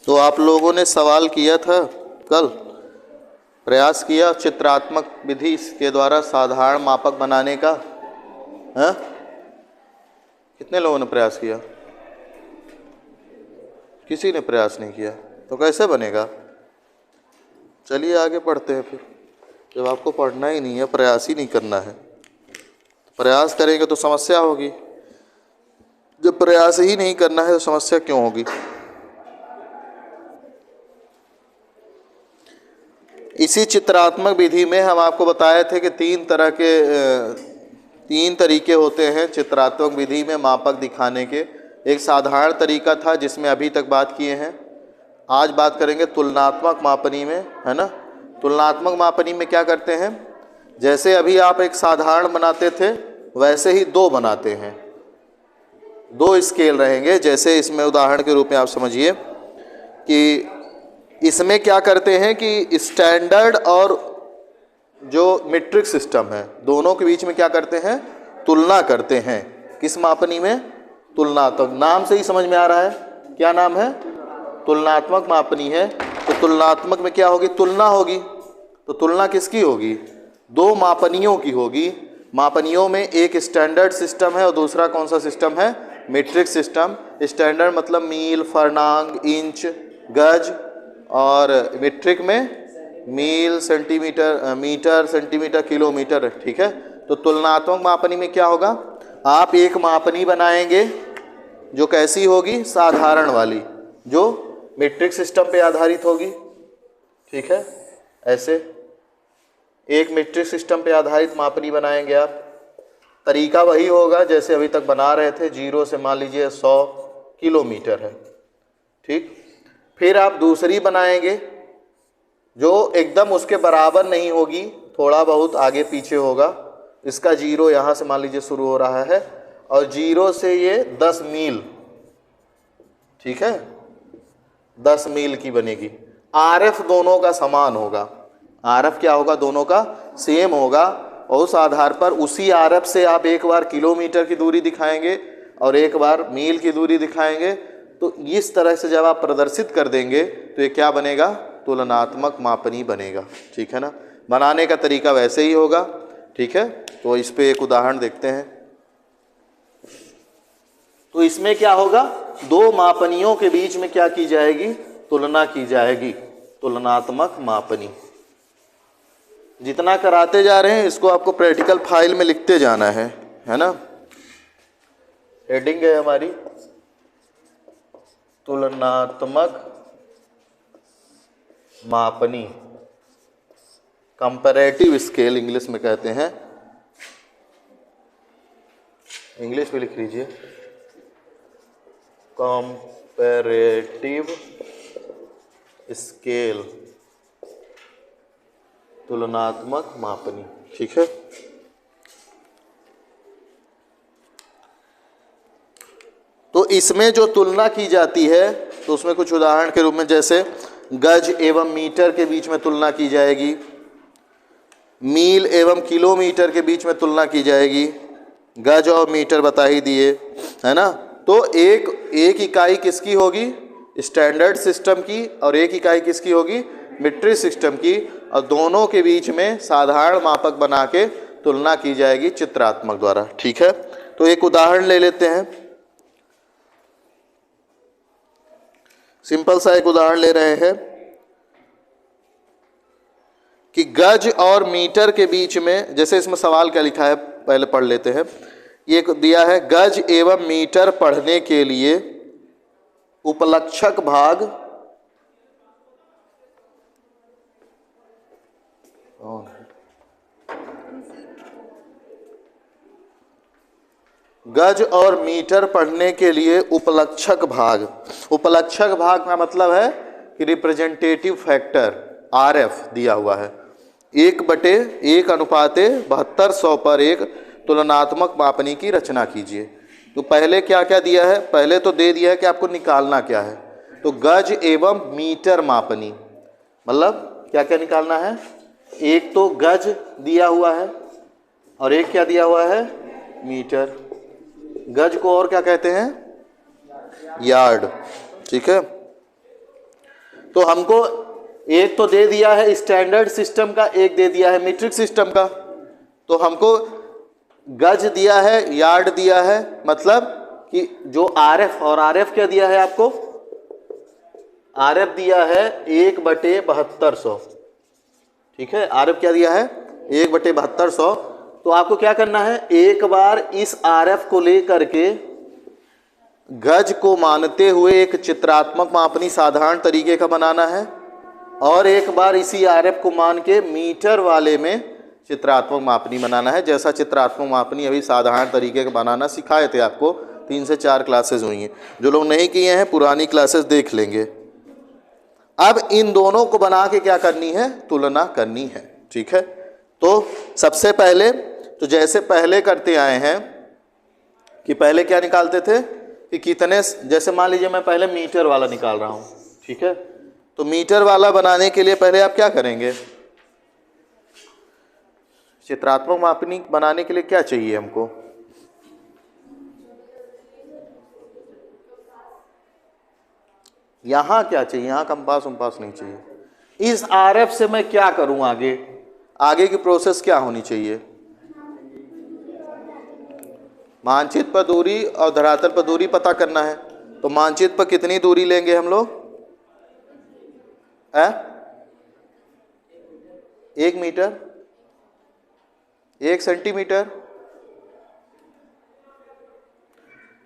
तो आप लोगों ने सवाल किया था कल, प्रयास किया चित्रात्मक विधि के द्वारा साधारण मापक बनाने का, हैं? कितने लोगों ने प्रयास किया? किसी ने प्रयास नहीं किया, तो कैसे बनेगा? चलिए आगे पढ़ते हैं फिर। जब आपको पढ़ना ही नहीं है, प्रयास ही नहीं करना है, तो प्रयास करेंगे तो समस्या होगी। जब प्रयास ही नहीं करना है तो समस्या क्यों होगी? इसी चित्रात्मक विधि में हम आपको बताए थे कि तीन तरीके होते हैं चित्रात्मक विधि में मापक दिखाने के। एक साधारण तरीका था जिसमें अभी तक बात किए हैं। आज बात करेंगे तुलनात्मक मापनी में, है ना। तुलनात्मक मापनी में क्या करते हैं, जैसे अभी आप एक साधारण बनाते थे वैसे ही दो बनाते हैं। दो स्केल रहेंगे। जैसे इसमें उदाहरण के रूप में आप समझिए कि इसमें क्या करते हैं कि स्टैंडर्ड और जो मीट्रिक सिस्टम है दोनों के बीच में क्या करते हैं, तुलना करते हैं। किस मापनी में? तुलनात्मक। नाम से ही समझ में आ रहा है, क्या नाम है? तुलनात्मक मापनी है। तो तुलनात्मक में क्या होगी? तुलना होगी। तो तुलना किसकी होगी? दो मापनियों की होगी। मापनियों में एक स्टैंडर्ड सिस्टम है और दूसरा कौन सा सिस्टम है? Metric system. स्टैंडर्ड मतलब मील, फर्नांग, इंच, गज, और मीट्रिक में मील, सेंटीमीटर, मीटर, सेंटीमीटर, किलोमीटर, ठीक है। तो तुलनात्मक मापनी में क्या होगा, आप एक मापनी बनाएंगे जो कैसी होगी? साधारण वाली, जो मीट्रिक सिस्टम पे आधारित होगी, ठीक है। ऐसे एक मीट्रिक सिस्टम पे आधारित मापनी बनाएंगे आप। तरीका वही होगा जैसे अभी तक बना रहे थे, 0 से मान लीजिए 100 किलोमीटर है, ठीक। फिर आप दूसरी बनाएंगे जो एकदम उसके बराबर नहीं होगी, थोड़ा बहुत आगे पीछे होगा। इसका 0 यहाँ से मान लीजिए शुरू हो रहा है और 0 से ये 10 मील, ठीक है, 10 मील की बनेगी। आरएफ दोनों का समान होगा। आरएफ क्या होगा? दोनों का सेम होगा। और उस आधार पर उसी आरएफ से आप एक बार किलोमीटर की दूरी दिखाएंगे और एक बार मील की दूरी दिखाएंगे। तो इस तरह से जब आप प्रदर्शित कर देंगे तो ये क्या बनेगा? तुलनात्मक मापनी बनेगा, ठीक है ना। बनाने का तरीका वैसे ही होगा, ठीक है। तो इस पे एक उदाहरण देखते हैं। तो इसमें क्या होगा? दो मापनियों के बीच में क्या की जाएगी? तुलना की जाएगी। तुलनात्मक मापनी जितना कराते जा रहे हैं इसको आपको प्रैक्टिकल फाइल में लिखते जाना है ना। हेडिंग है हमारी तुलनात्मक मापनी, कंपैरेटिव स्केल इंग्लिश में कहते हैं। इंग्लिश में लिख लीजिए, कंपैरेटिव स्केल, तुलनात्मक मापनी, ठीक है। तो इसमें जो तुलना की जाती है तो उसमें कुछ उदाहरण के रूप में जैसे गज एवं मीटर के बीच में तुलना की जाएगी, मील एवं किलोमीटर के बीच में तुलना की जाएगी। गज और मीटर बता ही दिए, है ना। तो एक इकाई किसकी होगी? स्टैंडर्ड सिस्टम की, और एक इकाई किसकी होगी? मीट्रिक सिस्टम की। और दोनों के बीच में साधारण मापक बना के तुलना की जाएगी चित्रात्मक द्वारा, ठीक है। तो एक उदाहरण ले लेते हैं, सिंपल सा एक उदाहरण ले रहे हैं कि गज और मीटर के बीच में, जैसे इसमें सवाल क्या लिखा है पहले पढ़ लेते हैं। ये दिया है, गज एवं मीटर पढ़ने के लिए उपलक्षक भाग गज और मीटर पढ़ने के लिए उपलक्षक भाग। उपलक्षक भाग का मतलब है कि रिप्रेजेंटेटिव फैक्टर आरएफ दिया हुआ है। 1/1:72 पर 1 तुलनात्मक मापनी की रचना कीजिए। तो पहले क्या क्या दिया है? पहले तो दे दिया है कि आपको निकालना क्या है। तो गज एवं मीटर मापनी मतलब क्या क्या निकालना है? एक तो गज दिया हुआ है और एक क्या दिया हुआ है? मीटर। गज को और क्या कहते हैं? यार्ड, ठीक है। तो हमको एक तो दे दिया है स्टैंडर्ड सिस्टम का, एक दे दिया है मीट्रिक सिस्टम का। तो हमको गज दिया है, यार्ड दिया है, मतलब कि जो आरएफ, और आरएफ क्या दिया है आपको, आरएफ दिया है 1/7200। ठीक है, आरएफ क्या दिया है 1/7200। तो आपको क्या करना है, एक बार इस आरएफ को लेकर के गज को मानते हुए एक चित्रात्मक मापनी साधारण तरीके का बनाना है, और एक बार इसी आरएफ को मान के मीटर वाले में चित्रात्मक मापनी बनाना है। जैसा चित्रात्मक मापनी अभी साधारण तरीके का बनाना सिखाए थे आपको, 3 से 4 क्लासेज हुई हैं। जो लोग नहीं किए हैं पुरानी क्लासेस देख लेंगे। अब इन दोनों को बना के क्या करनी है, तुलना करनी है। ठीक है, तो सबसे पहले तो जैसे पहले करते आए हैं कि पहले क्या निकालते थे कि कितने, जैसे मान लीजिए मैं पहले मीटर वाला निकाल रहा हूँ। ठीक है, तो मीटर वाला बनाने के लिए पहले आप क्या करेंगे, चित्रात्मक मापनी बनाने के लिए क्या चाहिए हमको, यहाँ क्या चाहिए, यहाँ कंपास उम्पास नहीं चाहिए। इस आरएफ से मैं क्या करूँ, आगे की प्रोसेस क्या होनी चाहिए, मानचित्र पर दूरी और धरातल पर दूरी पता करना है। तो मानचित्र पर कितनी दूरी लेंगे हम लोग, 1 मीटर, 1 सेंटीमीटर।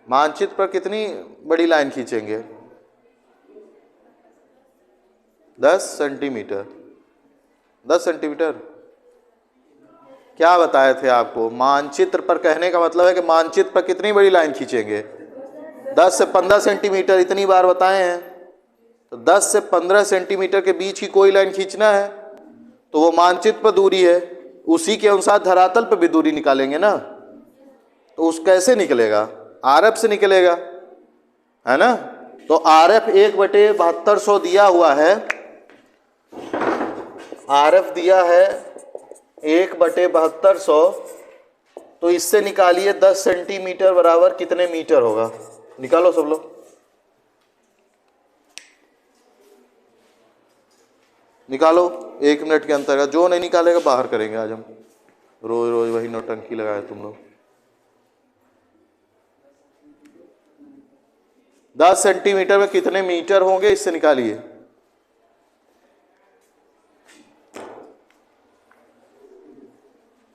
मानचित्र पर कितनी बड़ी लाइन खींचेंगे, 10 सेंटीमीटर। 10 सेंटीमीटर क्या बताए थे आपको, मानचित्र पर कहने का मतलब है कि मानचित्र पर कितनी बड़ी लाइन खींचेंगे, 10 से 15 सेंटीमीटर, इतनी बार बताए हैं। तो 10 से 15 सेंटीमीटर के बीच की कोई लाइन खींचना है तो वो मानचित्र पर दूरी है, उसी के अनुसार धरातल पर भी दूरी निकालेंगे ना। तो उस कैसे निकलेगा, आरएफ से निकलेगा, है ना। तो आरएफ 1/7200 दिया हुआ है, आरएफ दिया है 1/7200। तो इससे निकालिए 10 सेंटीमीटर बराबर कितने मीटर होगा, निकालो सब लोग, निकालो 1 मिनट के अंतर्गत। जो नहीं निकालेगा बाहर करेंगे आज हम, रोज रोज वही नौटंकी लगाए तुम लोग। 10 सेंटीमीटर में कितने मीटर होंगे इससे निकालिए।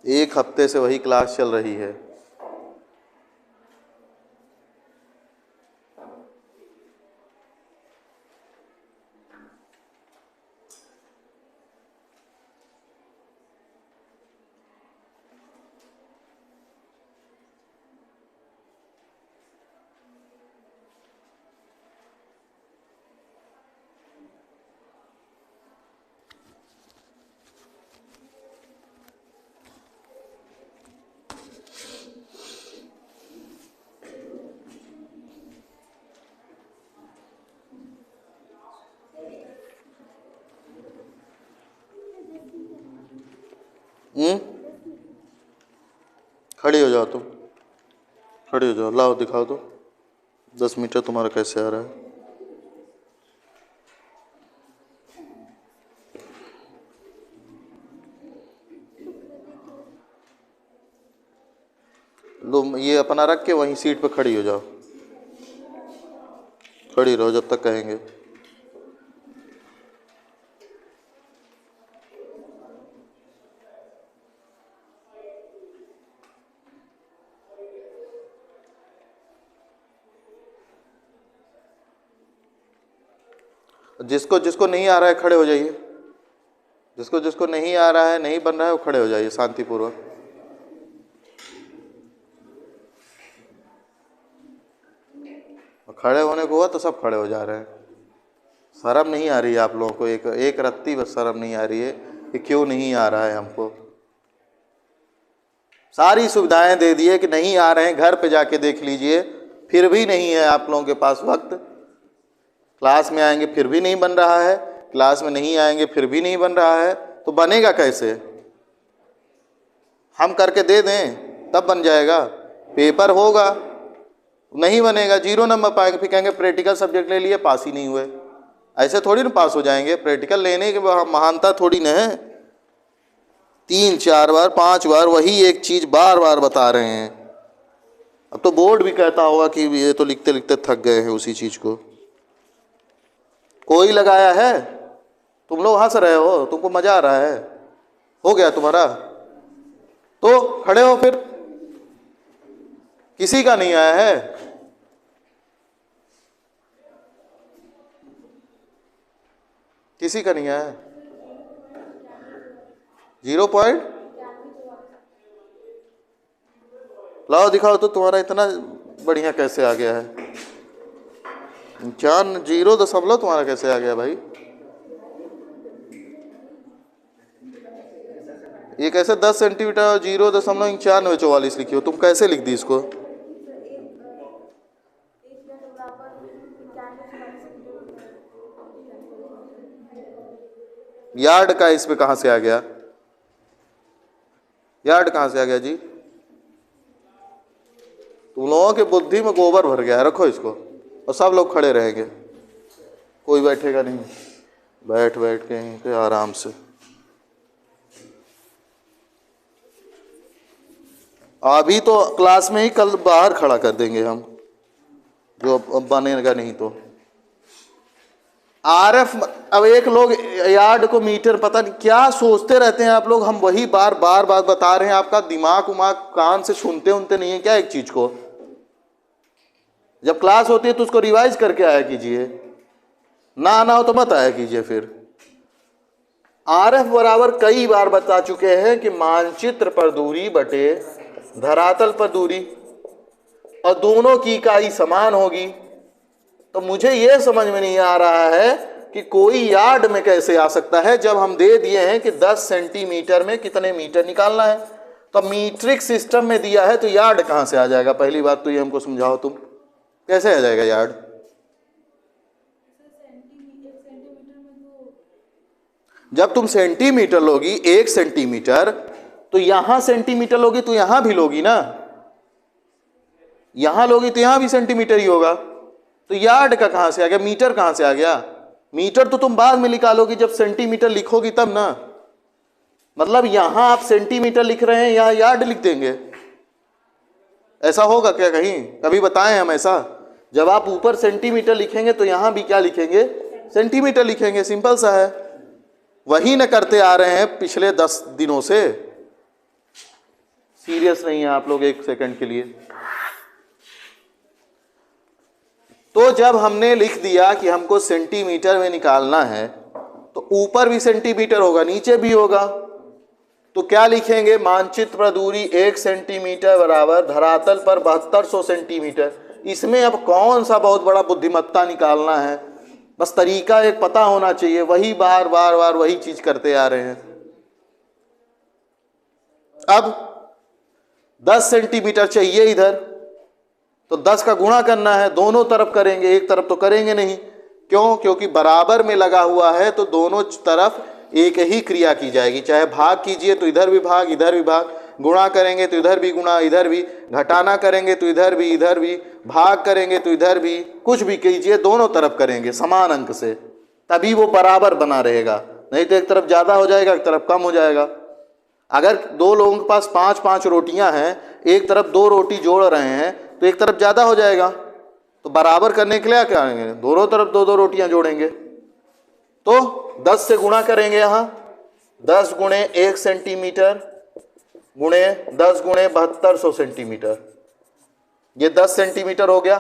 एक हफ्ते से वही क्लास चल रही है। खड़ी हो जाओ तुम, खड़ी हो जाओ, लाओ दिखाओ तो 10 मीटर तुम्हारा कैसे आ रहा है। लो ये अपना रख के वहीं सीट पे खड़ी हो जाओ, खड़ी रहो जब तक कहेंगे। जिसको जिसको नहीं आ रहा है खड़े हो जाइए, जिसको जिसको नहीं आ रहा है, नहीं बन रहा है, वो खड़े हो जाइए शांतिपूर्वक। खड़े होने को हुआ तो सब खड़े हो जा रहे हैं। शर्म नहीं आ रही है आप लोगों को, एक रत्ती बस शर्म नहीं आ रही है कि क्यों नहीं आ रहा है हमको। सारी सुविधाएं दे दिए कि नहीं आ रहे हैं, घर पे जाके देख लीजिए, फिर भी नहीं है आप लोगों के पास वक्त। क्लास में आएंगे फिर भी नहीं बन रहा है, क्लास में नहीं आएंगे फिर भी नहीं बन रहा है, तो बनेगा कैसे। हम करके दे दें तब बन जाएगा, पेपर होगा नहीं बनेगा, 0 नंबर पाएंगे, फिर कहेंगे प्रैक्टिकल सब्जेक्ट ले लिए पास ही नहीं हुए। ऐसे थोड़ी ना पास हो जाएंगे, प्रैक्टिकल लेने के महानता थोड़ी ना है। 3-4 बार 5 बार वही एक चीज़ बार बार बता रहे हैं। अब तो बोर्ड भी कहता होगा कि ये तो लिखते लिखते थक गए हैं उसी चीज़ को। कोई लगाया है? तुम लोग हंस रहे हो, तुमको मजा आ रहा है, हो गया तुम्हारा तो खड़े हो फिर। किसी का नहीं आया है? किसी का नहीं आया है? 0 पॉइंट लाओ दिखाओ तो, तुम्हारा इतना बढ़िया कैसे आ गया है? 0.0 तुम्हारा कैसे आ गया भाई? ये कैसे 10 सेंटीमीटर और 0.9544 लिखी हो? तुम कैसे लिख दी इसको? यार्ड का इसमें कहां से आ गया? यार्ड कहां से आ गया जी? तुम लोगों के बुद्धि में गोबर भर गया है। रखो इसको और सब लोग खड़े रहेंगे, कोई बैठेगा नहीं। बैठ बैठ के यहीं पे आराम से। अभी तो क्लास में ही, कल बाहर खड़ा कर देंगे हम, जो अब बनेगा नहीं तो। आरएफ, अब एक लोग यार्ड को मीटर, पता नहीं क्या सोचते रहते हैं आप लोग। हम वही बार बार बात बता रहे हैं, आपका दिमाग उमाग कान से सुनते उनते नहीं है क्या एक चीज को? जब क्लास होती है तो उसको रिवाइज करके आया कीजिए, ना आना हो तो मत आया कीजिए फिर। आरएफ बराबर कई बार बता चुके हैं कि मानचित्र पर दूरी बटे धरातल पर दूरी, और दोनों की इकाई समान होगी। तो मुझे यह समझ में नहीं आ रहा है कि कोई यार्ड में कैसे आ सकता है, जब हम दे दिए हैं कि 10 सेंटीमीटर में कितने मीटर निकालना है। तो मीट्रिक सिस्टम में दिया है तो यार्ड कहां से आ जाएगा? पहली बात तो ये हमको समझाओ, तुम कैसे आ जाएगा यार्ड? जब तुम सेंटीमीटर लोगी 1 सेंटीमीटर, तो यहां सेंटीमीटर लोगी तो यहां भी लोगी ना, यहां लोगी तो यहां भी सेंटीमीटर ही होगा। तो यार्ड का कहां से आ गया? मीटर कहां से आ गया? मीटर तो तुम बाद में निकालोगी, जब सेंटीमीटर लिखोगी तब ना। मतलब यहां आप सेंटीमीटर लिख रहे हैं, यहां यार्ड लिख देंगे? ऐसा होगा क्या कहीं? कभी बताएं हम ऐसा? जब आप ऊपर सेंटीमीटर लिखेंगे तो यहां भी क्या लिखेंगे? सेंटीमीटर लिखेंगे। सिंपल सा है। वही न करते आ रहे हैं पिछले 10 दिनों से। सीरियस नहीं है आप लोग एक सेकंड के लिए। तो जब हमने लिख दिया कि हमको सेंटीमीटर में निकालना है, तो ऊपर भी सेंटीमीटर होगा, नीचे भी होगा। तो क्या लिखेंगे? मानचित्र पर दूरी 1 सेंटीमीटर बराबर धरातल पर 7200 सेंटीमीटर। इसमें अब कौन सा बहुत बड़ा बुद्धिमत्ता निकालना है? बस तरीका एक पता होना चाहिए। वही बार बार बार वही चीज करते आ रहे हैं। अब 10 सेंटीमीटर चाहिए इधर, तो 10 का गुणा करना है, दोनों तरफ करेंगे, एक तरफ तो करेंगे नहीं। क्यों? क्योंकि बराबर में लगा हुआ है तो दोनों तरफ एक ही क्रिया की जाएगी। चाहे भाग कीजिए तो इधर भी भाग, इधर भी भाग, गुणा करेंगे तो इधर भी गुणा, इधर भी, घटाना करेंगे तो इधर भी, भाग करेंगे तो इधर भी, कुछ भी कीजिए दोनों तरफ करेंगे समान अंक से, तभी वो बराबर बना रहेगा। नहीं तो एक तरफ ज़्यादा हो जाएगा, एक तरफ कम हो जाएगा। अगर 2 लोगों के पास 5-5 रोटियां हैं, एक तरफ 2 रोटी जोड़ रहे हैं तो एक तरफ ज़्यादा हो जाएगा। तो बराबर करने के लिए क्या करेंगे? दोनों तरफ 2-2 रोटियां जोड़ेंगे। तो 10 से गुणा करेंगे, यहाँ 10 गुणे 1 सेंटीमीटर गुणे 10 गुणे 7200 सेंटीमीटर, ये 10 सेंटीमीटर हो गया।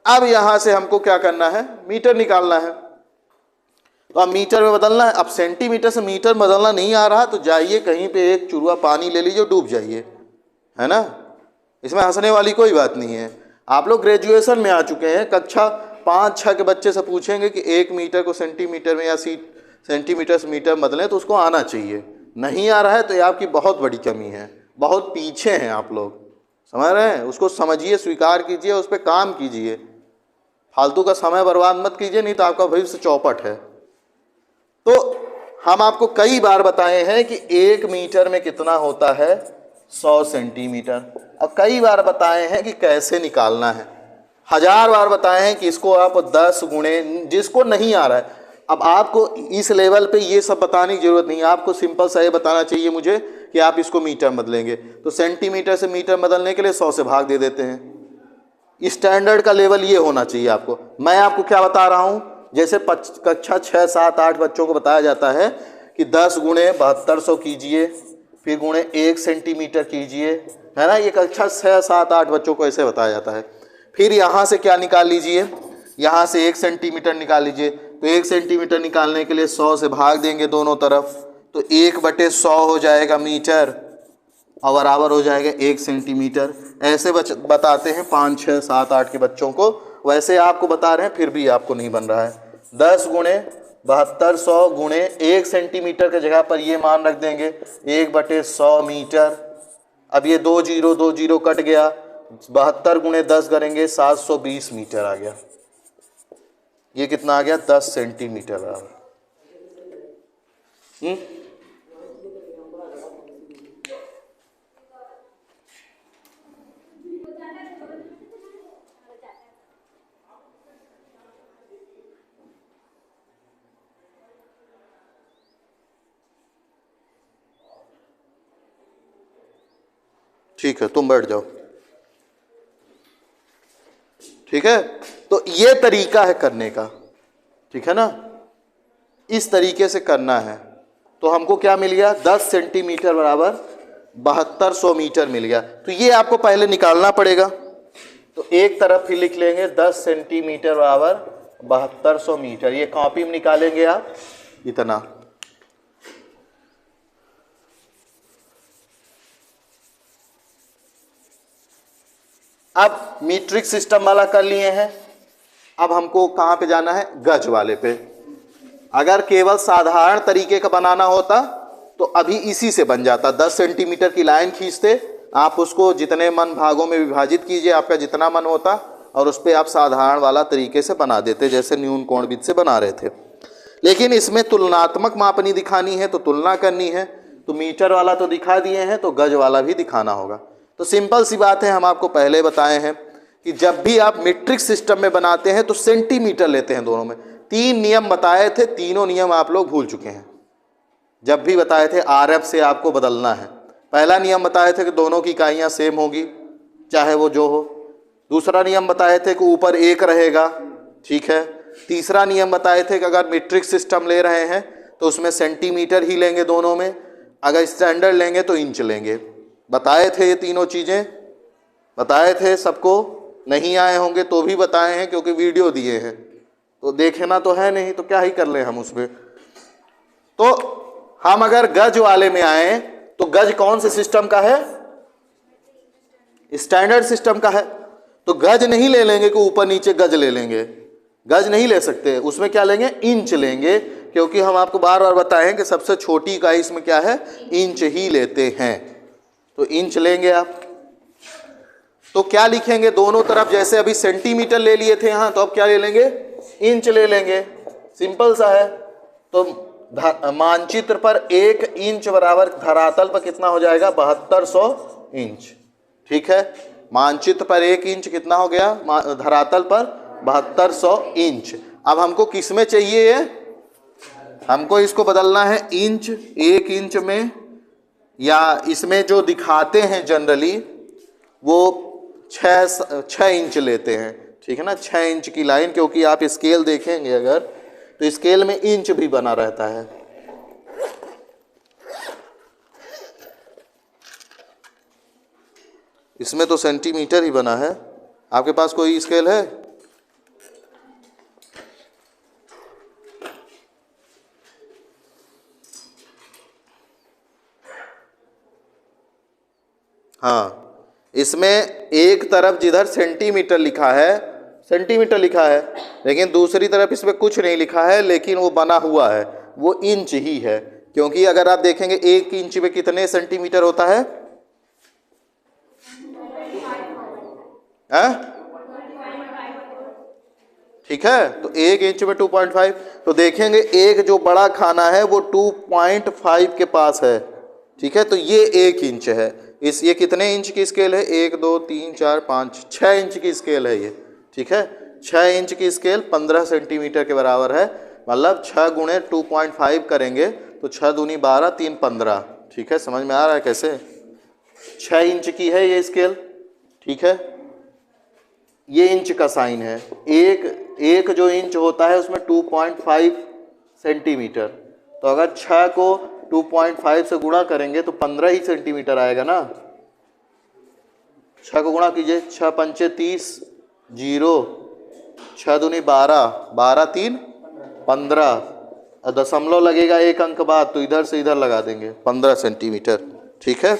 अब यहां से हमको क्या करना है? मीटर निकालना है। तो अब मीटर में बदलना है। अब सेंटीमीटर से मीटर बदलना नहीं आ रहा तो जाइए कहीं पे एक चुरुआ पानी ले लीजिए, डूब जाइए, है ना। इसमें हंसने वाली कोई बात नहीं है। आप लोग ग्रेजुएशन में आ चुके हैं। कक्षा 5-6 के बच्चे से पूछेंगे कि 1 मीटर को सेंटीमीटर में या सेंटीमीटर से मीटर बदलें तो उसको आना चाहिए। नहीं आ रहा है तो ये आपकी बहुत बड़ी कमी है, बहुत पीछे हैं आप लोग, समझ रहे हैं। उसको समझिए, स्वीकार कीजिए, उस पर काम कीजिए। फालतू का समय बर्बाद मत कीजिए, नहीं तो आपका भविष्य चौपट है। तो हम आपको कई बार बताए हैं कि 1 मीटर में कितना होता है? 100 सेंटीमीटर। अब कई बार बताए हैं कि कैसे निकालना है, 1000 बार बताए हैं कि इसको आप 10 गुणे, जिसको नहीं आ रहा है अब आपको इस लेवल पे ये सब बताने की जरूरत नहीं है, आपको सिंपल सा ये बताना चाहिए मुझे कि आप इसको मीटर में बदलेंगे, तो सेंटीमीटर से मीटर बदलने के लिए 100 से भाग दे देते हैं। स्टैंडर्ड का लेवल ये होना चाहिए आपको। मैं आपको क्या बता रहा हूँ, जैसे कक्षा 6, 7, 8 बच्चों को बताया जाता है कि 10 गुणे 7200 कीजिए, फिर गुणे 1 सेंटीमीटर कीजिए, है ना। ये कक्षा 6, 7, 8 बच्चों को ऐसे बताया जाता है। फिर यहाँ से क्या निकाल लीजिए, यहाँ से 1 सेंटीमीटर निकाल लीजिए, तो 1 सेंटीमीटर निकालने के लिए 100 से भाग देंगे दोनों तरफ, तो 1/100 हो जाएगा मीटर और बराबर हो जाएगा 1 सेंटीमीटर। ऐसे बताते हैं 5, 6, 7, 8 के बच्चों को, वैसे आपको बता रहे हैं फिर भी आपको नहीं बन रहा है। 10 गुणे 7200 गुणे 1 सेंटीमीटर की जगह पर ये मान रख देंगे 1/100 मीटर। अब ये 2 0 कट गया, 72 गुणे 10 करेंगे 720 मीटर आ गया। ये कितना आ गया, 10 सेंटीमीटर बराबर। ठीक है, तुम बैठ जाओ। ठीक है, तो ये तरीका है करने का, ठीक है ना, इस तरीके से करना है। तो हमको क्या मिल गया, 10 सेंटीमीटर बराबर 7200 मीटर मिल गया। तो ये आपको पहले निकालना पड़ेगा, तो एक तरफ ही लिख लेंगे 10 सेंटीमीटर बराबर 7200 मीटर। ये कॉपी में निकालेंगे आप इतना। अब मीट्रिक सिस्टम वाला कर लिए हैं, अब हमको कहाँ पे जाना है, गज वाले पे। अगर केवल साधारण तरीके का बनाना होता तो अभी इसी से बन जाता। 10 सेंटीमीटर की लाइन खींचते, आप उसको जितने मन भागों में विभाजित कीजिए, आपका जितना मन होता, और उस पर आप साधारण वाला तरीके से बना देते, जैसे न्यून कोणविद से बना रहे थे। लेकिन इसमें तुलनात्मक मापनी दिखानी है, तो तुलना करनी है, तो मीटर वाला तो दिखा दिए हैं, तो गज वाला भी दिखाना होगा। तो सिंपल सी बात है, हम आपको पहले बताए हैं कि जब भी आप मीट्रिक सिस्टम में बनाते हैं तो सेंटीमीटर लेते हैं दोनों में। 3 नियम बताए थे, तीनों नियम आप लोग भूल चुके हैं। जब भी बताए थे आरएफ से आपको बदलना है। पहला नियम बताए थे कि दोनों की इकाइयाँ सेम होगी, चाहे वो जो हो। दूसरा नियम बताए थे कि ऊपर 1 रहेगा, ठीक है। तीसरा नियम बताए थे कि अगर मीट्रिक सिस्टम ले रहे हैं तो उसमें सेंटीमीटर ही लेंगे दोनों में, अगर स्टैंडर्ड लेंगे तो इंच लेंगे। बताए थे ये तीनों चीज़ें, बताए थे, सबको नहीं आए होंगे तो भी बताए हैं, क्योंकि वीडियो दिए हैं, तो देखना तो है नहीं, तो क्या ही कर लें हम उसमें। तो हम अगर गज वाले में आए तो गज कौन से सिस्टम का है, स्टैंडर्ड सिस्टम का है। तो गज नहीं ले लेंगे कि ऊपर नीचे गज ले लेंगे, गज नहीं ले सकते, उसमें क्या लेंगे, इंच लेंगे, क्योंकि हम आपको बार बार बताएं कि सबसे छोटी इकाई इसमें क्या है, इंच ही लेते हैं। तो इंच लेंगे आप, तो क्या लिखेंगे दोनों तरफ, जैसे अभी सेंटीमीटर ले लिए थे यहाँ, तो अब क्या ले लेंगे, इंच ले लेंगे। सिंपल सा है। तो मानचित्र पर 1 इंच बराबर धरातल पर कितना हो जाएगा, 7200 इंच। ठीक है, मानचित्र पर 1 इंच कितना हो गया, धरातल पर 7200 इंच। अब हमको किस में चाहिए, ये हमको इसको बदलना है इंच, 1 इंच में, या इसमें जो दिखाते हैं जनरली वो 6 इंच लेते हैं, ठीक है ना, 6 इंच की लाइन, क्योंकि आप स्केल देखेंगे अगर तो स्केल में इंच भी बना रहता है। इसमें तो सेंटीमीटर ही बना है। आपके पास कोई स्केल है, हाँ, इसमें एक तरफ जिधर सेंटीमीटर लिखा है, सेंटीमीटर लिखा है, लेकिन दूसरी तरफ इसमें कुछ नहीं लिखा है, लेकिन वो बना हुआ है, वो इंच ही है। क्योंकि अगर आप देखेंगे 1 इंच में कितने सेंटीमीटर होता है, ठीक है, तो 1 इंच में 2.5, तो देखेंगे एक जो बड़ा खाना है वो 2.5 के पास है, ठीक है, तो ये 1 इंच है। ये कितने इंच की स्केल है, 1 2 3 4 5 6 इंच की स्केल है ये, ठीक है, 6 इंच की स्केल 15 सेंटीमीटर के बराबर है। मतलब 6 गुणे 2.5 करेंगे तो 6 दूनी 12, 3 15। ठीक है, समझ में आ रहा है कैसे? 6 इंच की है ये स्केल। ठीक है, ये इंच का साइन है। एक जो इंच होता है उसमें 2.5 सेंटीमीटर। तो अगर 6 को 2.5 से गुणा करेंगे तो 15 ही सेंटीमीटर आएगा ना। 6 को गुणा कीजिए, 6 पंचे 30, 0, 6 दूनी 12, 12 3 15, दशमलव लगेगा एक अंक बाद तो इधर से इधर लगा देंगे, 15 सेंटीमीटर। ठीक है,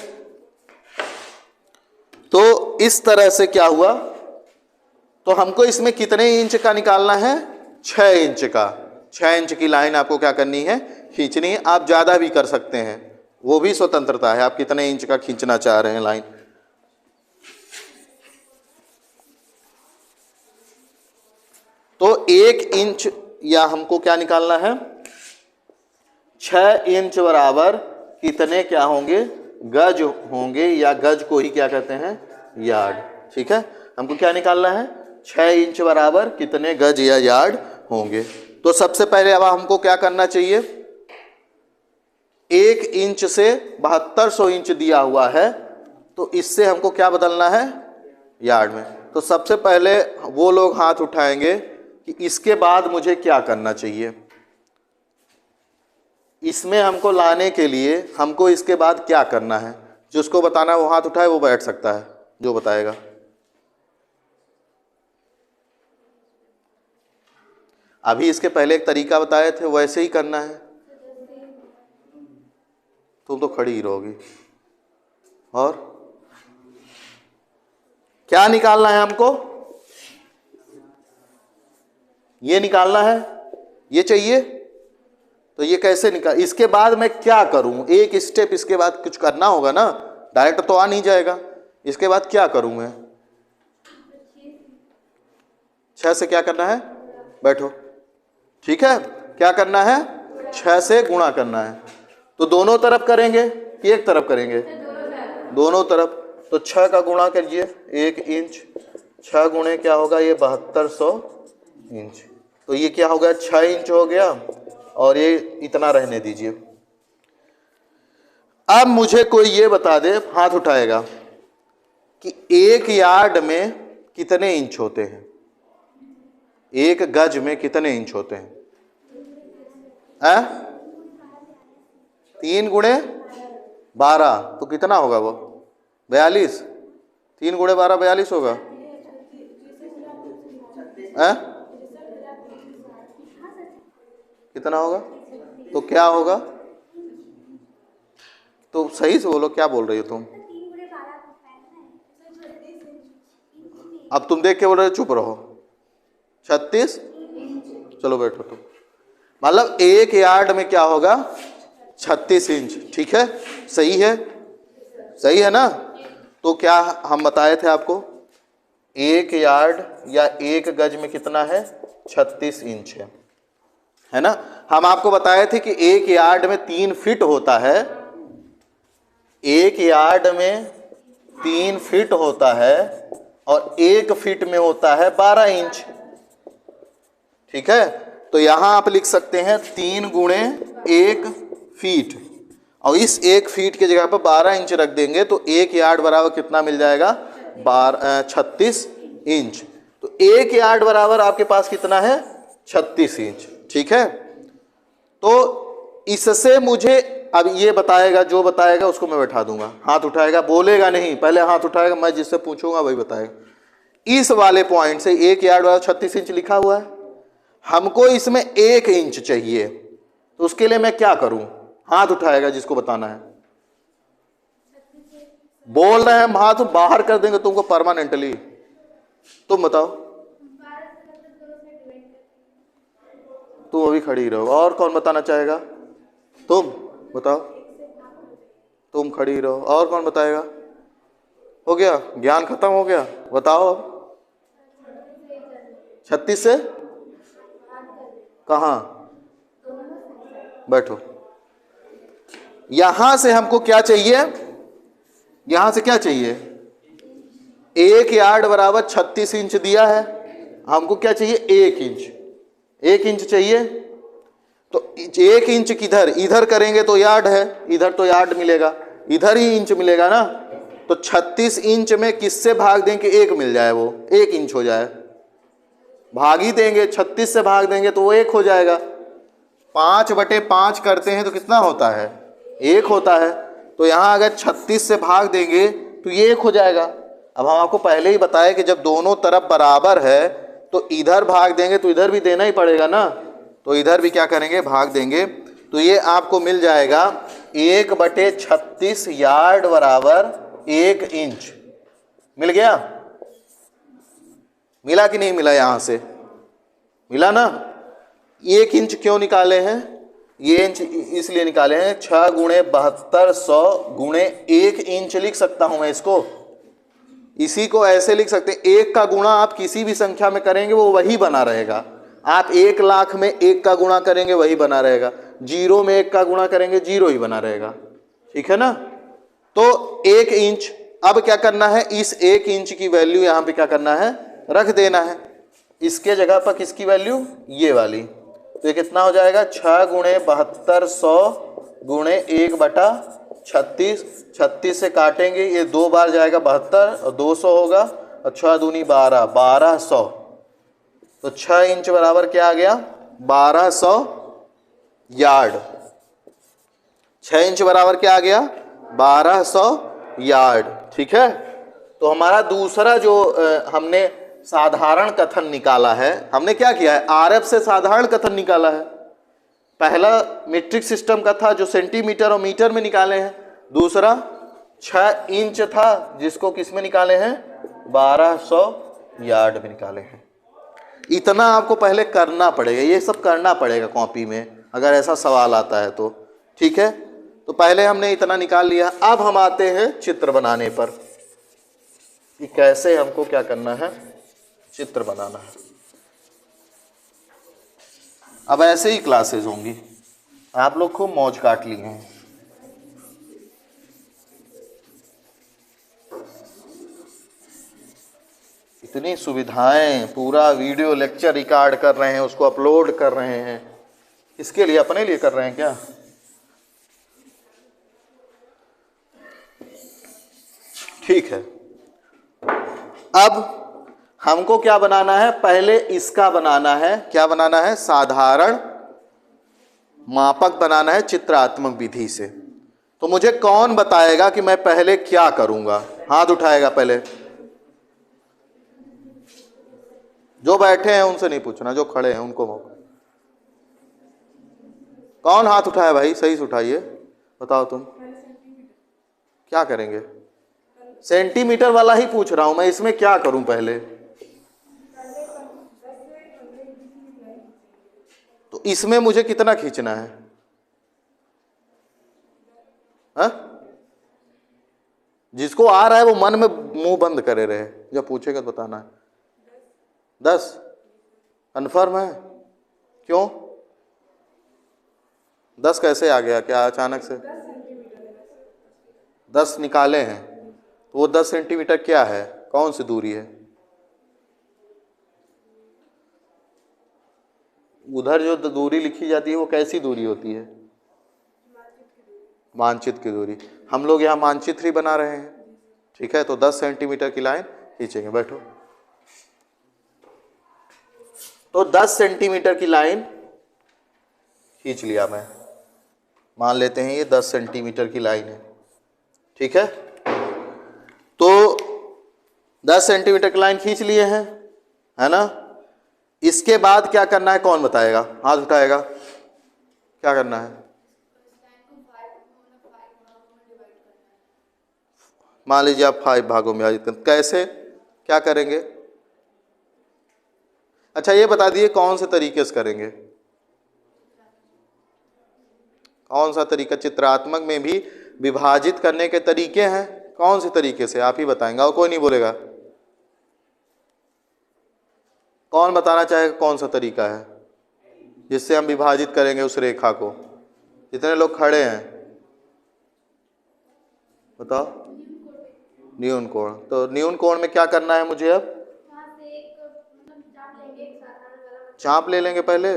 तो इस तरह से क्या हुआ, तो हमको इसमें कितने इंच का निकालना है? 6 इंच का। 6 इंच की लाइन आपको क्या करनी है? खींचनी है। आप ज़्यादा भी कर सकते हैं, वो भी स्वतंत्रता है, आप कितने इंच का खींचना चाह रहे हैं लाइन। तो 1 इंच या हमको क्या निकालना है? 6 इंच बराबर कितने क्या होंगे? गज होंगे, या गज को ही क्या कहते हैं? यार्ड। ठीक है, हमको क्या निकालना है? 6 इंच बराबर कितने गज या यार्ड होंगे। तो सबसे पहले अब हमको क्या करना चाहिए? 1 इंच से 7200 इंच दिया हुआ है, तो इससे हमको क्या बदलना है? यार्ड में। तो सबसे पहले वो लोग हाथ उठाएंगे कि इसके बाद मुझे क्या करना चाहिए। इसमें हमको लाने के लिए हमको इसके बाद क्या करना है? जिसको बताना है वो हाथ उठाए, वो बैठ सकता है जो बताएगा। अभी इसके पहले एक तरीका बताए थे, वैसे ही करना है। तुम तो खड़ी ही रहोगी। और क्या निकालना है हमको? ये निकालना है, ये चाहिए। तो ये कैसे निकाल, इसके बाद मैं क्या करूं? एक स्टेप इसके बाद कुछ करना होगा ना, डायरेक्ट तो आ नहीं जाएगा। इसके बाद क्या करूं मैं? 6 से क्या करना है? बैठो। ठीक है, क्या करना है? 6 से गुणा करना है। तो दोनों तरफ करेंगे कि एक तरफ करेंगे? दोनों तरफ। तो 6 का गुणा करिए, 1 इंच। 6 गुणे क्या होगा? ये 7200 इंच। तो ये क्या हो गया? 6 इंच हो गया, और ये इतना रहने दीजिए। अब मुझे कोई ये बता दे, हाथ उठाएगा, कि 1 यार्ड में कितने इंच होते हैं? 1 गज में कितने इंच होते हैं? 3 गुणे 12, तो कितना होगा वो? 42। 3 गुणे 12 42 होगा। कितना होगा? तो क्या होगा? तो सही से बोलो, क्या बोल रही हो तुम? अब तुम देख के बोल रहे हो, चुप रहो। 36। चलो बैठो तुम। मतलब 1 यार्ड में क्या होगा? 36 इंच। ठीक है, सही है, सही है ना? तो क्या हम बताए थे आपको? 1 यार्ड या 1 गज में कितना है? 36 इंच है ना? हम आपको बताए थे कि 1 यार्ड में 3 फीट होता है। 1 यार्ड में 3 फीट होता है, और 1 फीट में होता है 12 इंच। ठीक है, तो यहां आप लिख सकते हैं 3 गुणे 1 फीट, और इस 1 फीट की जगह पर 12 इंच रख देंगे तो 1 यार्ड बराबर कितना मिल जाएगा? 36 इंच। तो 1 यार्ड बराबर आपके पास कितना है? 36 इंच। ठीक है, तो इससे मुझे अब ये बताएगा, जो बताएगा उसको मैं बैठा दूंगा। हाथ उठाएगा, बोलेगा नहीं, पहले हाथ उठाएगा, मैं जिससे पूछूंगा वही बताएगा। इस वाले पॉइंट से 1 यार्ड बराबर 36 इंच लिखा हुआ है, हमको इसमें 1 इंच चाहिए। तो उसके लिए मैं क्या करूं? हाथ उठाएगा जिसको बताना है। बोल रहे हैं हम, हाथ बाहर कर देंगे तुमको परमानेंटली। तुम बताओ। तुम अभी खड़ी रहो, और कौन बताना चाहेगा? तुम बताओ। तुम खड़ी रहो, और कौन बताएगा? हो गया, ज्ञान खत्म हो गया। बताओ अब। 36 से कहां? बैठो। यहां से हमको क्या चाहिए? यहां से क्या चाहिए? 1 यार्ड बराबर 36 इंच दिया है, हमको क्या चाहिए? 1 इंच। 1 इंच चाहिए। तो 1 इंच किधर, इधर करेंगे तो यार्ड है, इधर तो यार्ड मिलेगा, इधर ही इंच मिलेगा ना। तो 36 इंच में किससे भाग दें कि 1 मिल जाए, वो 1 इंच हो जाए, भाग ही देंगे, 36 से भाग देंगे तो वो 1 हो जाएगा। 5/5 करते हैं तो कितना होता है, 1 होता है। तो यहाँ अगर 36 से भाग देंगे तो ये 1 हो जाएगा। अब हम आपको पहले ही बताया कि जब दोनों तरफ बराबर है तो इधर भाग देंगे तो इधर भी देना ही पड़ेगा ना, तो इधर भी क्या करेंगे, भाग देंगे। तो ये आपको मिल जाएगा 1/36 यार्ड बराबर 1 इंच। मिल गया, मिला कि नहीं मिला, यहां से मिला ना। 1 इंच क्यों निकाले हैं, ये इंच इसलिए निकाले हैं, 6 × 7200 × 1 इंच लिख सकता हूं मैं इसको। इसी को ऐसे लिख सकते हैं, 1 का गुणा आप किसी भी संख्या में करेंगे वो वही बना रहेगा। आप 1 लाख में 1 का गुणा करेंगे वही बना रहेगा, 0 में 1 का गुणा करेंगे 0 ही बना रहेगा, ठीक है ना। तो 1 इंच, अब क्या करना है, इस 1 इंच की वैल्यू यहां पे क्या करना है, रख देना है। इसके जगह पर किसकी वैल्यू, ये वाली। तो ये कितना हो जाएगा, 6 × 7200 × 1/36। 36 से काटेंगे, ये 2 बार जाएगा 72 और 200 होगा, और 6 दूनी 12, 1200। तो 6 इंच बराबर क्या आ गया, 1200 यार्ड। 6 इंच बराबर क्या आ गया, 1200 यार्ड, ठीक है। तो हमारा दूसरा जो हमने साधारण कथन निकाला है, हमने क्या किया है, आरएफ से साधारण कथन निकाला है। पहला मीट्रिक सिस्टम का था जो सेंटीमीटर और मीटर में निकाले हैं, दूसरा 6 इंच था जिसको किस में निकाले हैं, 1200 यार्ड में निकाले हैं। इतना आपको पहले करना पड़ेगा, ये सब करना पड़ेगा कॉपी में अगर ऐसा सवाल आता है तो, ठीक है। तो पहले हमने इतना निकाल लिया। अब हम आते हैं चित्र बनाने पर कि कैसे हमको क्या करना है, चित्र बनाना है। अब ऐसे ही क्लासेस होंगी, आप लोग खूब मौज काट लिए हैं। इतनी सुविधाएं, पूरा वीडियो लेक्चर रिकॉर्ड कर रहे हैं, उसको अपलोड कर रहे हैं, इसके लिए, अपने लिए कर रहे हैं क्या। ठीक है, अब हमको क्या बनाना है, पहले इसका बनाना है, क्या बनाना है, साधारण मापक बनाना है चित्रात्मक विधि से। तो मुझे कौन बताएगा कि मैं पहले क्या करूंगा, हाथ उठाएगा पहले। जो बैठे हैं उनसे नहीं पूछना, जो खड़े हैं उनको मौका। कौन हाथ उठाया भाई, सही से उठाइए, बताओ तुम क्या करेंगे। सेंटीमीटर वाला ही पूछ रहा हूं मैं, इसमें क्या करूं पहले। तो इसमें मुझे कितना खींचना है, हा? जिसको आ रहा है वो मन में मुंह बंद करे रहे, जब पूछेगा तो बताना है। 10 कन्फर्म है, क्यों 10 कैसे आ गया, क्या अचानक से 10 निकाले हैं, तो वो 10 सेंटीमीटर क्या है, कौन सी दूरी है। उधर जो दूरी लिखी जाती है वो कैसी दूरी होती है, मानचित्र की दूरी। हम लोग यहाँ मानचित्र ही बना रहे हैं, ठीक है। तो 10 सेंटीमीटर की लाइन खींचेंगे, बैठो। तो 10 सेंटीमीटर की लाइन खींच लिया मैं, मान लेते हैं ये 10 सेंटीमीटर की लाइन है, ठीक है। तो 10 सेंटीमीटर की लाइन खींच लिए हैं, है ना। इसके बाद क्या करना है, कौन बताएगा, हाथ उठाएगा, क्या करना है। मान लीजिए आप 5 भागों में विभाजित करें, कैसे क्या करेंगे। अच्छा ये बता दिए कौन से तरीके से करेंगे, कौन सा तरीका। चित्रात्मक में भी विभाजित करने के तरीके हैं, कौन से तरीके से आप ही बताएंगे, और कोई नहीं बोलेगा। कौन बताना चाहेगा कौन सा तरीका है जिससे हम विभाजित करेंगे उस रेखा को। जितने लोग खड़े हैं बताओ। न्यून कोण, तो न्यून कोण में क्या करना है मुझे, अब चाप ले लेंगे पहले।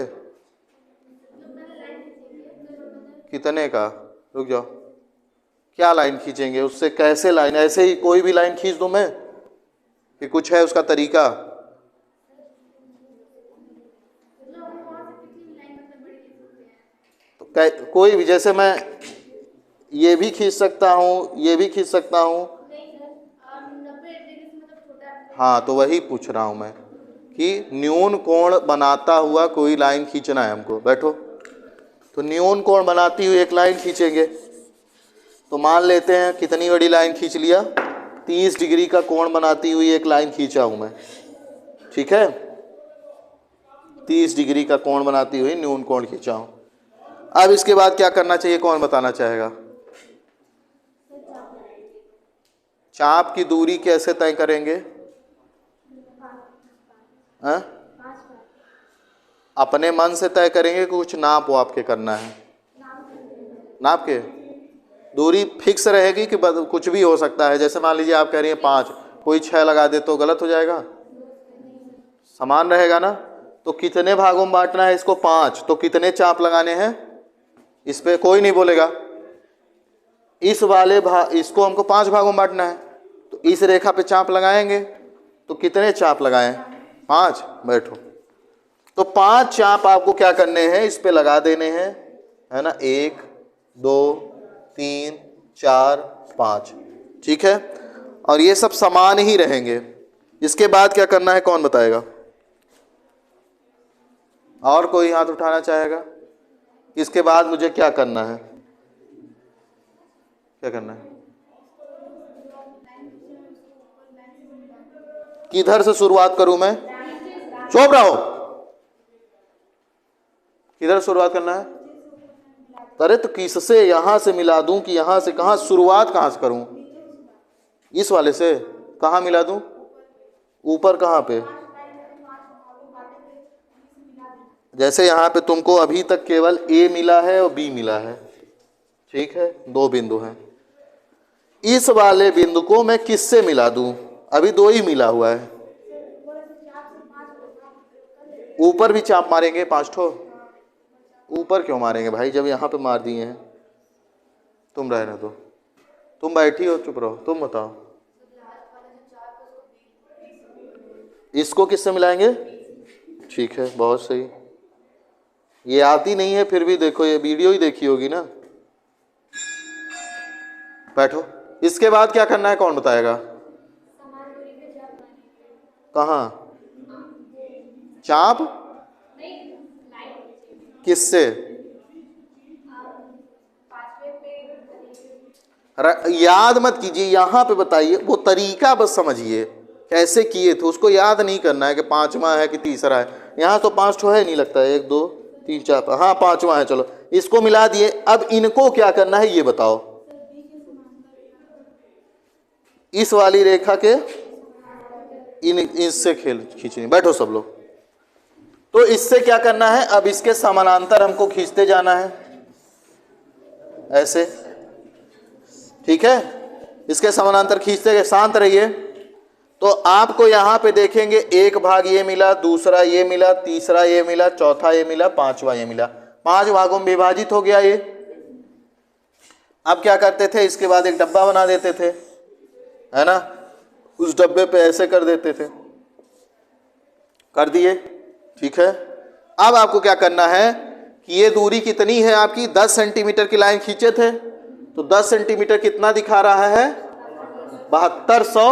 कितने का, रुक जाओ, क्या लाइन खींचेंगे उससे, कैसे लाइन, ऐसे ही कोई भी लाइन खींच दूं मैं कि कुछ है उसका तरीका? तो कोई भी, जैसे मैं ये भी खींच सकता हूँ, ये भी खींच सकता हूँ। हाँ तो वही पूछ रहा हूँ मैं कि न्यून कोण बनाता हुआ कोई लाइन खींचना है हमको। बैठो, तो न्यून कोण बनाती हुई एक लाइन खींचेंगे। तो मान लेते हैं कितनी बड़ी लाइन खींच लिया, 30 डिग्री का कोण बनाती हुई एक लाइन खींचा हूँ मैं, ठीक है, 30 डिग्री का कोण बनाती हुई न्यून कोण खींचा हूँ। अब इसके बाद क्या करना चाहिए, कौन बताना चाहेगा? चाप की दूरी कैसे तय करेंगे? हाँ? अपने मन से तय करेंगे, कुछ नाप वाप के करना है? नाप के दूरी फिक्स रहेगी कि कुछ भी हो सकता है? जैसे मान लीजिए आप कह रही हैं 5, कोई 6 लगा दे तो गलत हो जाएगा, समान रहेगा ना। तो कितने भागों में बांटना है इसको? 5। तो कितने चाप लगाने हैं इस पे? कोई नहीं बोलेगा। इस वाले इसको हमको 5 भागों में बांटना है, तो इस रेखा पे चाप लगाएंगे। तो कितने चाप लगाएं? 5। बैठो, तो 5 चाप आपको क्या करने हैं, इस पे लगा देने हैं, है ना। 1 2 3 4 5, ठीक है। और ये सब समान ही रहेंगे। इसके बाद क्या करना है, कौन बताएगा? और कोई हाथ उठाना चाहेगा? इसके बाद मुझे क्या करना है, क्या करना है? किधर से शुरुआत करूं मैं? चुप रहो, किधर शुरुआत करना है? अरे तो किससे, यहां से मिला दूं कि यहां से? कहां शुरुआत, कहां से करूं? इस वाले से? कहां मिला दूं? ऊपर कहां पे? जैसे यहां पे तुमको अभी तक केवल ए मिला है और बी मिला है, ठीक है, 2 बिंदु हैं। इस वाले बिंदु को मैं किससे मिला दूं? अभी 2 ही मिला हुआ है। ऊपर भी चाप मारेंगे 5 ठो? ऊपर क्यों मारेंगे भाई, जब यहाँ पे मार दिए हैं। तुम रहने दो, तुम बैठी हो, चुप रहो, तुम बताओ। इसको किससे मिलाएंगे? ठीक है, बहुत सही। ये आती नहीं है फिर भी देखो, ये वीडियो ही देखी होगी ना। बैठो, इसके बाद क्या करना है, कौन बताएगा? कहाँ चाप? किससे? याद मत कीजिए, यहां पे बताइए, वो तरीका बस समझिए कैसे किए थे, उसको याद नहीं करना है कि 5वां है कि तीसरा है। यहाँ तो 5 ठो है, नहीं लगता है, 1 2 3 4 5, हाँ 5वां है। चलो इसको मिला दिए। अब इनको क्या करना है ये बताओ। इस वाली रेखा के इससे खींचनी। बैठो सब लोग। तो इससे क्या करना है, अब इसके समानांतर हमको खींचते जाना है ऐसे, ठीक है। इसके समानांतर खींचते गए, शांत रहिए। तो आपको यहां पे देखेंगे एक भाग ये मिला, दूसरा ये मिला, तीसरा ये मिला, चौथा ये मिला, 5वां ये मिला। 5 भागों में विभाजित हो गया ये। अब क्या करते थे, इसके बाद एक डब्बा बना देते थे, है ना। उस डब्बे पे ऐसे कर देते थे, कर दिए, ठीक है। अब आपको क्या करना है कि ये दूरी कितनी है आपकी, 10 सेंटीमीटर की लाइन खींचे थे, तो 10 सेंटीमीटर कितना दिखा रहा है, 7200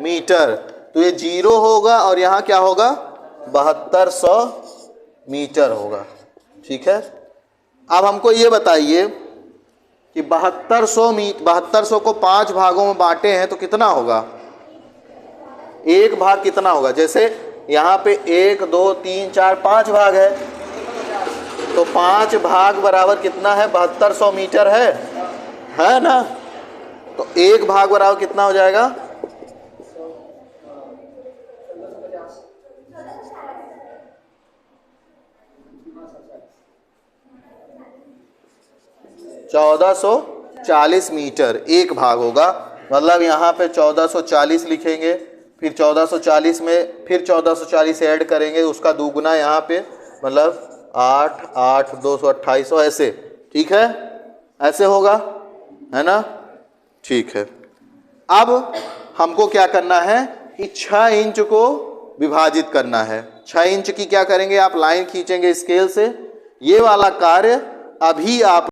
मीटर। तो ये 0 होगा और यहाँ क्या होगा, 7200 मीटर होगा, ठीक है। अब हमको ये बताइए कि 7200 को 5 भागों में बांटे हैं तो कितना होगा, एक भाग कितना होगा। जैसे यहाँ पे 1 2 3 4 5 भाग है, तो 5 भाग बराबर कितना है, 7200 मीटर है ना। तो एक भाग बराबर कितना हो जाएगा, 1440 मीटर एक भाग होगा। मतलब यहाँ पे 1440 लिखेंगे, फिर 1440 में फिर 1440 ऐड करेंगे, उसका दुगुना यहाँ पे, मतलब 8 8 228 ऐसे, ठीक है। ऐसे होगा, है ना? ठीक है। अब हमको क्या करना है कि 6 इंच को विभाजित करना है। 6 इंच की क्या करेंगे, आप लाइन खींचेंगे स्केल से। ये वाला कार्य अभी आप